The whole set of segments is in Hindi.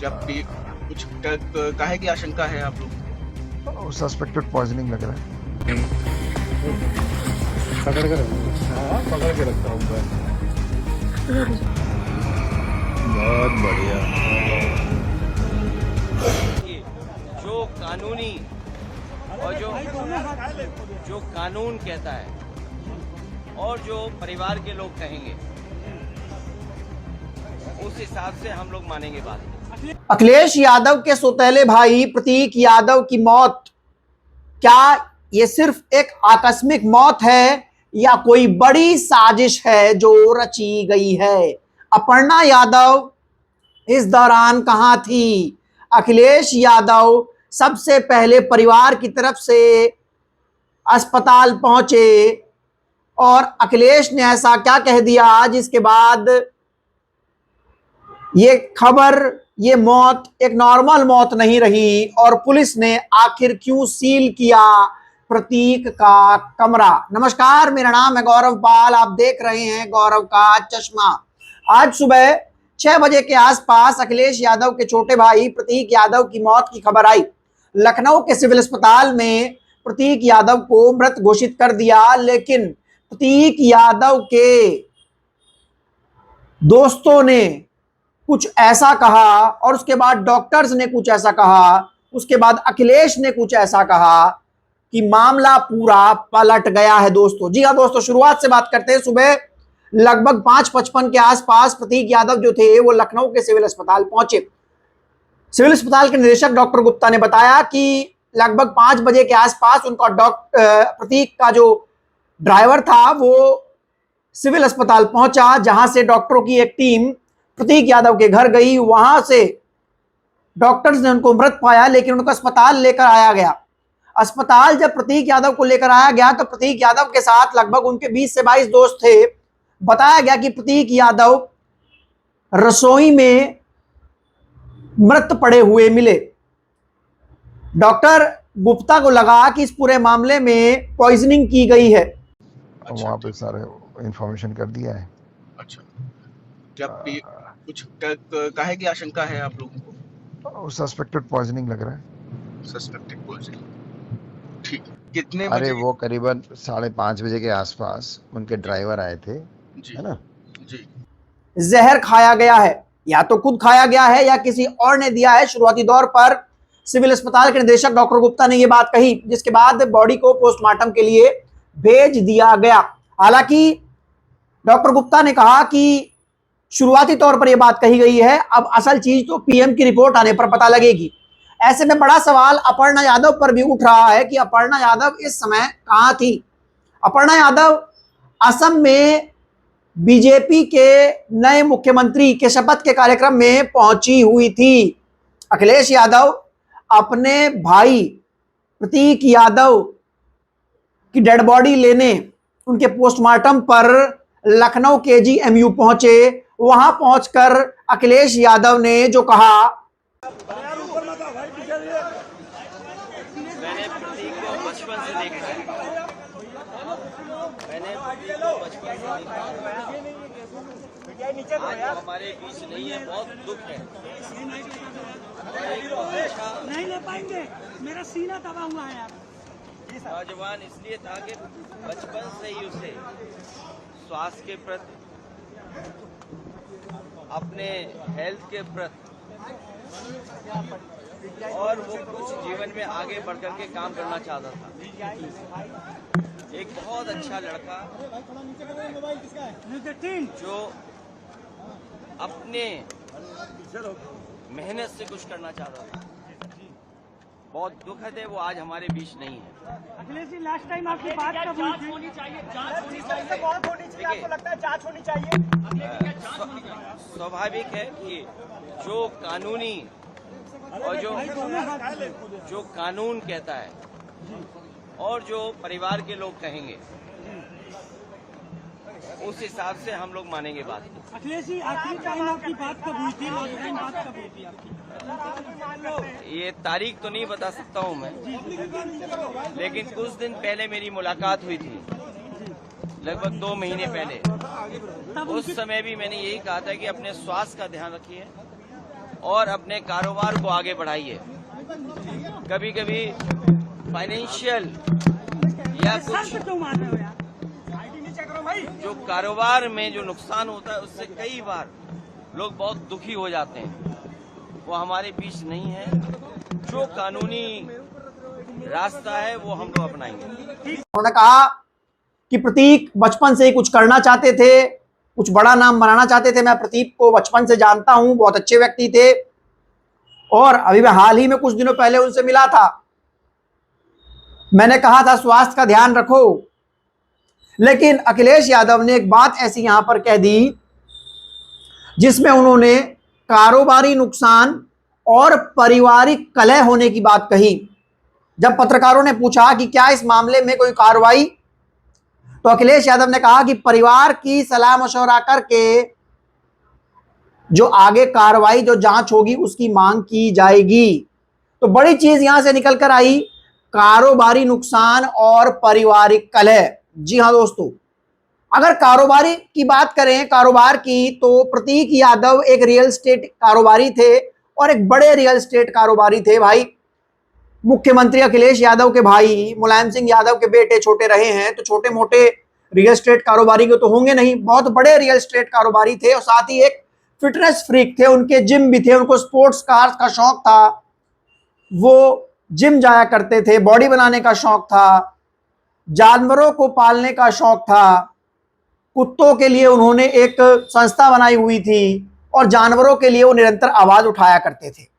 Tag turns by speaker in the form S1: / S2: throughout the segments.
S1: जब भी कुछ काहे की आशंका है आप लोग?
S2: सस्पेक्टेड पॉइजनिंग लग रहा है।
S3: पकड़ के रखता हूँ मैं। बहुत बढ़िया।
S4: जो कानूनी और जो कानून कहता है और जो परिवार के लोग कहेंगे उस हिसाब से हम लोग मानेंगे बात।
S5: अखिलेश यादव के सौतेले भाई प्रतीक यादव की मौत, क्या ये सिर्फ एक आकस्मिक मौत है या कोई बड़ी साजिश है जो रची गई है? अपर्णा यादव इस दौरान कहां थी? अखिलेश यादव सबसे पहले परिवार की तरफ से अस्पताल पहुंचे और अखिलेश ने ऐसा क्या कह दिया जिसके बाद ये खबर, ये मौत एक नॉर्मल मौत नहीं रही और पुलिस ने आखिर क्यों सील किया प्रतीक का कमरा? नमस्कार, मेरा नाम है गौरव पाल, आप देख रहे हैं गौरव का चश्मा। आज सुबह 6 बजे के आसपास अखिलेश यादव के छोटे भाई प्रतीक यादव की मौत की खबर आई। लखनऊ के सिविल अस्पताल में प्रतीक यादव को मृत घोषित कर दिया, लेकिन प्रतीक यादव के दोस्तों ने कुछ ऐसा कहा और उसके बाद डॉक्टर्स ने कुछ ऐसा कहा, उसके बाद अखिलेश ने कुछ ऐसा कहा कि मामला पूरा पलट गया है दोस्तों। जी हाँ दोस्तों, शुरुआत से बात करते हैं। सुबह लगभग 5:55 के आसपास प्रतीक यादव जो थे वो लखनऊ के सिविल अस्पताल पहुंचे। सिविल अस्पताल के निदेशक डॉक्टर गुप्ता ने बताया कि लगभग 5 बजे के आसपास उनका प्रतीक का जो ड्राइवर था वो सिविल अस्पताल पहुंचा, जहां से डॉक्टरों की एक टीम प्रतीक यादव के घर गई। वहां से डॉक्टर्स ने उनको मृत पाया, लेकिन उनको अस्पताल लेकर आया गया। अस्पताल जब प्रतीक यादव को लेकर आया गया तो प्रतीक यादव के साथ लगभग उनके 20 से 22 दोस्त थे। बताया गया कि प्रतीक यादव रसोई में मृत पड़े हुए मिले। डॉक्टर गुप्ता को लगा कि इस पूरे मामले में पॉइजनिंग की गई है।
S1: अच्छा,
S2: वहाँ पे सारे इंफॉर्मेशन कर दिया है।
S1: अच्छा, जब भी कुछ काहे की आशंका है आप लोगों को?
S2: सस्पेक्टेड पॉइजनिंग लग रहा है।
S1: सस्पेक्टेड पॉइजनिंग, ठीक है। कितने
S3: अरे
S1: बजे?
S3: वो करीबन 5:30 बजे के आसपास उनके ड्राइवर आए थे,
S1: जी
S3: है ना?
S1: जी।
S5: जहर खाया गया है, या तो खुद खाया गया है या किसी और ने दिया है। शुरुआती दौर पर सिविल अस्पताल के निदेशक डॉक्टर गुप्ता ने यह बात कही, जिसके बाद बॉडी को पोस्टमार्टम के लिए भेज दिया गया। हालांकि डॉक्टर गुप्ता ने कहा कि शुरुआती तौर पर यह बात कही गई है, अब असल चीज तो पीएम की रिपोर्ट आने पर पता लगेगी। ऐसे में बड़ा सवाल अपर्णा यादव पर भी उठ रहा है कि अपर्णा यादव इस समय कहां थी? अपर्णा यादव असम में बीजेपी के नए मुख्यमंत्री के शपथ के कार्यक्रम में पहुंची हुई थी। अखिलेश यादव अपने भाई प्रतीक यादव की डेड बॉडी लेने उनके पोस्टमार्टम पर लखनऊ KGMU पहुंचे। वहां पहुंचकर अखिलेश यादव ने जो कहा,
S4: मैंने प्रतीक को बचपन से देखा है, मैंने प्रतीक को बचपन से देखा है। आज हमारे बीच नहीं है, बहुत दुख है।
S6: नहीं ले पाएंगे, मेरा सीना दबा हुआ है यार।
S4: नौजवान इसलिए था कि बचपन से ही उसे स्वास्थ्य के प्रति, अपने हेल्थ के प्रति और वो कुछ जीवन में आगे बढ़ कर के काम करना चाहता था। एक बहुत अच्छा लड़का जो अपने मेहनत से कुछ करना चाहता था। बहुत दुखद है वो आज हमारे बीच नहीं है।
S6: अखिलेश जी, लास्ट टाइम आपकी बात कब हुई थी?
S4: होनी चाहिए,
S6: जांच होनी चाहिए।
S4: स्वाभाविक है कि जो कानूनी और जो कानून कहता है और जो परिवार के लोग कहेंगे उस हिसाब से हम लोग मानेंगे बात।
S6: अखिलेश जी, आखिरी टाइम आपकी बात कब हुई थी? लास्ट टाइम बात कब हुई थी आपकी?
S4: ये तारीख तो नहीं बता सकता हूँ मैं, लेकिन कुछ दिन पहले मेरी मुलाकात हुई थी, लगभग 2 महीने पहले। उस समय भी मैंने यही कहा था कि अपने स्वास्थ्य का ध्यान रखिए और अपने कारोबार को आगे बढ़ाइए। कभी कभी फाइनेंशियल या कुछ
S6: क्यों मार रहे हो यार?
S4: जो कारोबार में जो नुकसान होता है उससे कई बार लोग बहुत दुखी हो जाते हैं, वो हमारे बीच नहीं है। जो कानूनी रास्ता है वो हम लोग अपनाएंगे।
S5: उन्होंने कहा कि प्रतीक बचपन से ही कुछ करना चाहते थे, कुछ बड़ा नाम बनाना चाहते थे। मैं प्रतीक को बचपन से जानता हूं, बहुत अच्छे व्यक्ति थे और अभी मैं हाल ही में कुछ दिनों पहले उनसे मिला था। मैंने कहा था स्वास्थ्य का ध्यान रखो, लेकिन अखिलेश यादव ने एक बात ऐसी यहां पर कह दी जिसमें उन्होंने कारोबारी नुकसान और पारिवारिक कलह होने की बात कही। जब पत्रकारों ने पूछा कि क्या इस मामले में कोई कार्रवाई, तो अखिलेश यादव ने कहा कि परिवार की सलाह मशवरा करके जो आगे कार्रवाई, जो जांच होगी उसकी मांग की जाएगी। तो बड़ी चीज यहां से निकल कर आई, कारोबारी नुकसान और पारिवारिक कलह। जी हां दोस्तों, अगर कारोबारी की बात करें, कारोबार की, तो प्रतीक यादव एक रियल एस्टेट कारोबारी थे और एक बड़े रियल एस्टेट कारोबारी थे भाई। मुख्यमंत्री अखिलेश यादव के भाई मुलायम सिंह यादव के बेटे छोटे रहे हैं, तो छोटे मोटे रियल एस्टेट कारोबारी के तो होंगे नहीं, बहुत बड़े रियल एस्टेट कारोबारी थे और साथ ही एक फिटनेस फ्रीक थे। उनके जिम भी थे, उनको स्पोर्ट्स कार्स का शौक था, वो जिम जाया करते थे, बॉडी बनाने का शौक था, जानवरों को पालने का शौक था। कुत्तों के लिए उन्होंने एक संस्था बनाई हुई थी और जानवरों के लिए वो निरंतर आवाज उठाया करते थे।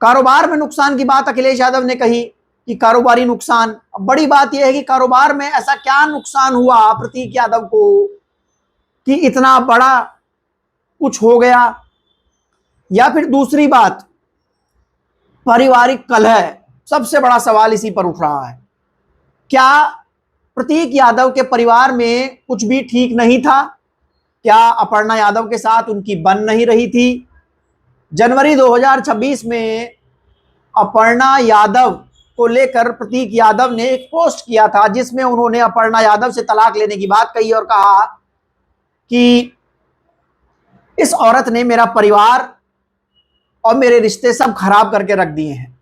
S5: कारोबार में नुकसान की बात अखिलेश यादव ने कही कि कारोबारी नुकसान। अब बड़ी बात यह है कि कारोबार में ऐसा क्या नुकसान हुआ प्रतीक यादव को कि इतना बड़ा कुछ हो गया। या फिर दूसरी बात, पारिवारिक कलह, सबसे बड़ा सवाल इसी पर उठ रहा है। क्या प्रतीक यादव के परिवार में कुछ भी ठीक नहीं था? क्या अपर्णा यादव के साथ उनकी बन नहीं रही थी? जनवरी 2026 में अपर्णा यादव को लेकर प्रतीक यादव ने एक पोस्ट किया था जिसमें उन्होंने अपर्णा यादव से तलाक लेने की बात कही और कहा कि इस औरत ने मेरा परिवार और मेरे रिश्ते सब खराब करके रख दिए हैं।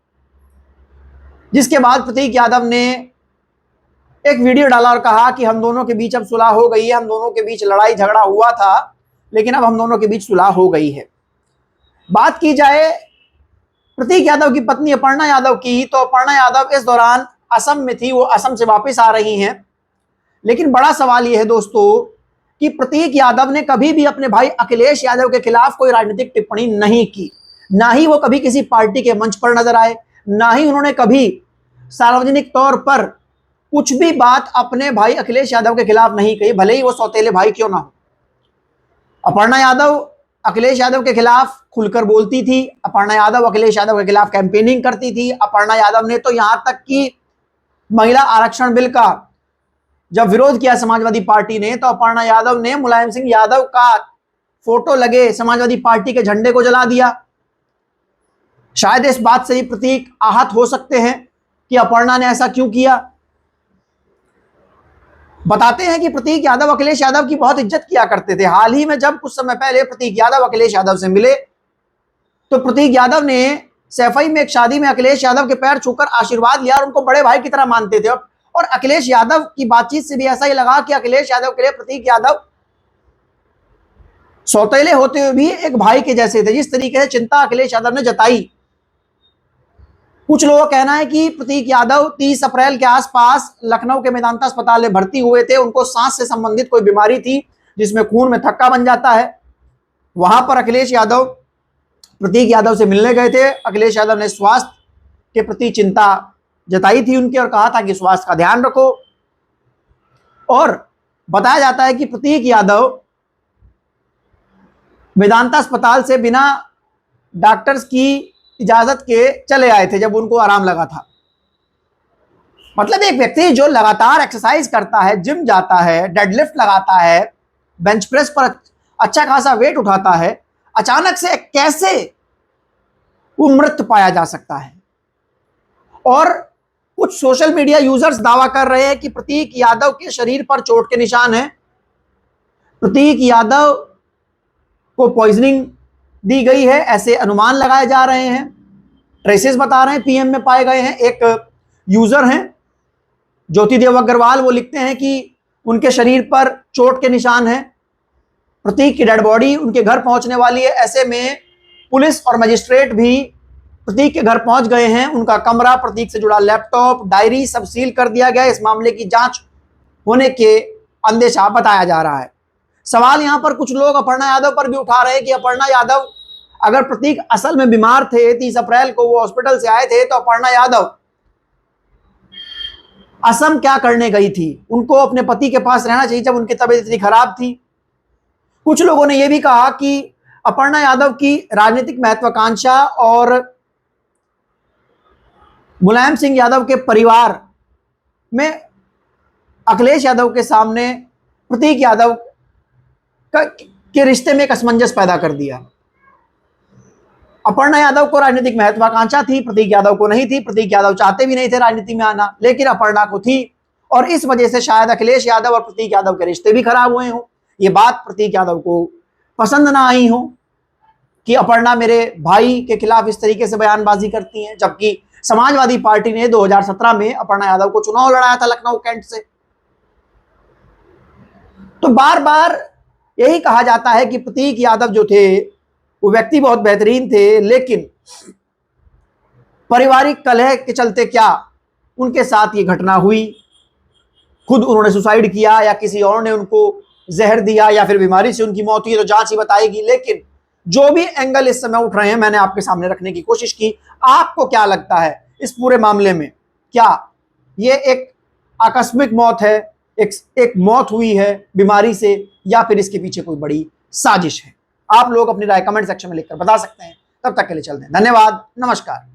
S5: जिसके बाद प्रतीक यादव ने एक वीडियो डाला और कहा कि हम दोनों के बीच अब सुलह हो गई है, हम दोनों के बीच लड़ाई झगड़ा हुआ था लेकिन अब हम दोनों के बीच सुलह हो गई है। बात की जाए प्रतीक यादव की पत्नी अपर्णा यादव की, तो अपर्णा यादव इस दौरान असम में थी, वो असम से वापस आ रही हैं। लेकिन बड़ा सवाल यह है दोस्तों कि प्रतीक यादव ने कभी भी अपने भाई अखिलेश यादव के खिलाफ कोई राजनीतिक टिप्पणी नहीं की, ना ही वो कभी किसी पार्टी के मंच पर नजर आए, ना ही उन्होंने कभी सार्वजनिक तौर पर कुछ भी बात अपने भाई अखिलेश यादव के खिलाफ नहीं कही, भले ही वो सौतेले भाई क्यों ना हो। अपर्णा यादव अखिलेश यादव के खिलाफ खुलकर बोलती थी, अपर्णा यादव अखिलेश यादव के खिलाफ कैंपेनिंग करती थी। अपर्णा यादव ने तो यहां तक कि महिला आरक्षण बिल का जब विरोध किया समाजवादी पार्टी ने, तो अपर्णा यादव ने मुलायम सिंह यादव का फोटो लगे समाजवादी पार्टी के झंडे को जला दिया। शायद इस बात से ही प्रतीक आहत हो सकते हैं कि अपर्णा ने ऐसा क्यों किया। बताते हैं कि प्रतीक यादव अखिलेश यादव की बहुत इज्जत किया करते थे। हाल ही में जब कुछ समय पहले प्रतीक यादव अखिलेश यादव से मिले तो प्रतीक यादव ने सैफई में एक शादी में अखिलेश यादव के पैर छूकर आशीर्वाद लिया और उनको बड़े भाई की तरह मानते थे। और अखिलेश यादव की बातचीत से भी ऐसा ही लगा कि अखिलेश यादव के लिए प्रतीक यादव सौतेले होते हुए भी एक भाई के जैसे थे। जिस तरीके से चिंता अखिलेश यादव ने जताई, कुछ लोगों का कहना है कि प्रतीक यादव 30 अप्रैल के आसपास लखनऊ के मेदांता अस्पताल में भर्ती हुए थे। उनको सांस से संबंधित कोई बीमारी थी जिसमें खून में थक्का बन जाता है। वहां पर अखिलेश यादव प्रतीक यादव से मिलने गए थे। अखिलेश यादव ने स्वास्थ्य के प्रति चिंता जताई थी उनकी और कहा था कि स्वास्थ्य का ध्यान रखो। और बताया जाता है कि प्रतीक यादव मेदांता अस्पताल से बिना डॉक्टर्स की इजाजत के चले आए थे जब उनको आराम लगा था। मतलब एक व्यक्ति जो लगातार एक्सरसाइज करता है, जिम जाता है, डेडलिफ्ट लगाता है, बेंच प्रेस पर अच्छा खासा वेट उठाता है, अचानक से कैसे वो मृत पाया जा सकता है। और कुछ सोशल मीडिया यूजर्स दावा कर रहे हैं कि प्रतीक यादव के शरीर पर चोट के निशान हैं। प्रतीक यादव को पॉइजनिंग दी गई है, ऐसे अनुमान लगाए जा रहे हैं। ट्रेसेस बता रहे हैं पीएम में पाए गए हैं। एक यूजर हैं ज्योतिदेव अग्रवाल, वो लिखते हैं कि उनके शरीर पर चोट के निशान हैं, प्रतीक की डेड बॉडी उनके घर पहुंचने वाली है। ऐसे में पुलिस और मजिस्ट्रेट भी प्रतीक के घर पहुंच गए हैं। उनका कमरा, प्रतीक से जुड़ा लैपटॉप, डायरी सब सील कर दिया गया है। इस मामले की जांच होने के अंदेशा बताया जा रहा है। सवाल यहां पर कुछ लोग अपर्णा यादव पर भी उठा रहे हैं कि अपर्णा यादव, अगर प्रतीक असल में बीमार थे, 30 अप्रैल को वो हॉस्पिटल से आए थे, तो अपर्णा यादव असम क्या करने गई थी? उनको अपने पति के पास रहना चाहिए जब उनकी तबीयत इतनी खराब थी। कुछ लोगों ने यह भी कहा कि अपर्णा यादव की राजनीतिक महत्वाकांक्षा और मुलायम सिंह यादव के परिवार में अखिलेश यादव के सामने प्रतीक यादव के रिश्ते में एक असमंजस पैदा कर दिया। अपर्णा यादव को राजनीतिक महत्वाकांक्षा थी, प्रतीक यादव को नहीं थी। प्रतीक यादव चाहते भी नहीं थे राजनीति में आना, लेकिन अपर्णा को थी, और इस वजह से शायद अखिलेश यादव और प्रतीक यादव के रिश्ते भी खराब हुए हों। ये बात प्रतीक यादव को पसंद ना आई हो कि अपर्णा मेरे भाई के खिलाफ इस तरीके से बयानबाजी करती हैं, जबकि समाजवादी पार्टी ने 2017 में अपर्णा यादव को चुनाव लड़ाया था लखनऊ कैंट से। तो बार बार यही कहा जाता है कि प्रतीक यादव जो थे वो व्यक्ति बहुत बेहतरीन थे, लेकिन पारिवारिक कलह के चलते क्या उनके साथ ये घटना हुई, खुद उन्होंने सुसाइड किया या किसी और ने उनको जहर दिया या फिर बीमारी से उनकी मौत हुई, तो जांच ही बताएगी। लेकिन जो भी एंगल इस समय उठ रहे हैं मैंने आपके सामने रखने की कोशिश की। आपको क्या लगता है इस पूरे मामले में? क्या ये एक आकस्मिक मौत है, एक मौत हुई है बीमारी से, या फिर इसके पीछे कोई बड़ी साजिश है? आप लोग अपनी राय कमेंट सेक्शन में लिखकर बता सकते हैं। तब तक के लिए चलते हैं, धन्यवाद, नमस्कार।